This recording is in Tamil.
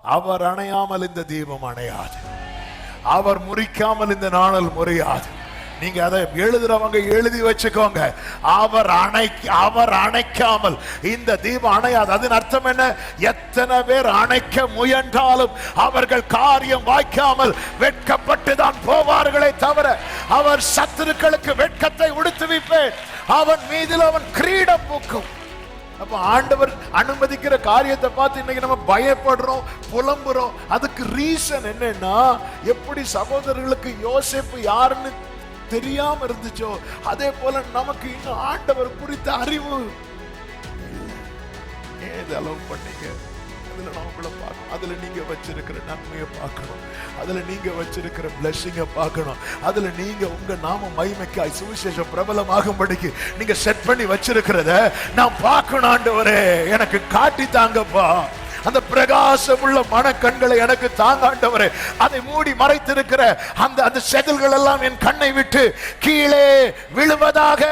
அவர் அணையாமல் இந்த தீபம் அணையாது. அவர் முறிக்காமல் இந்த நாணல் முறியாது. நீங்க அதை எழுதுறவங்க எழுதி வச்சுக்கோங்க. அவர் அணைக்காமல் இந்த தீபம் அணையாது. அதன் அர்த்தம் என்ன? எத்தனை பேர் அணைக்க முயன்றாலும் அவர்கள் காரியம் வாய்க்காமல் வெட்கப்பட்டு தான் போவார்களே தவிர, அவர் சத்துருக்களுக்கு வெட்கத்தை உடுத்துவிப்பேன், அவன் மீதில் அவன் கிரீடம் பூக்கும். அப்ப ஆண்டவர் அனுமதிக்கிற காரியத்தை பார்த்து இன்னைக்கு நம்ம பயப்படுறோம், புலம்புறோம். அதுக்கு ரீசன் என்னன்னா, எப்படி சகோதரர்களுக்கு யோசேப்பு யாருன்னு தெரியாம இருந்துச்சோ, அதே போல நமக்கு இன்னும் ஆண்டவர் குறித்த அறிவு அளவு பண்ணீங்க. அதுல நான் உங்களை பார்க்கணும், அதுல நீங்க வச்சிருக்கிற நன்மையை பார்க்கணும், அதுல நீங்க வச்சிருக்கிற பிளெஸிங்க பார்க்கணும், அதுல நீங்க உங்க நாம மகிமைக்காய் சுவிசேஷம் பிரபலமாகும்படிக்கு நீங்க செட் பண்ணி வச்சிருக்கிறத நான் பார்க்கணும். ஆண்டவரே எனக்கு காட்டி தாங்கப்பா, அந்த பிரகாசம் உள்ள மனக்கண்களை எனக்கு தாங்க ஆண்டவரே. அதை மூடி மறைத்திருக்கிற அந்த செதில்கள் எல்லாம் என் கண்ணை விட்டு கீழே விழுவதாக.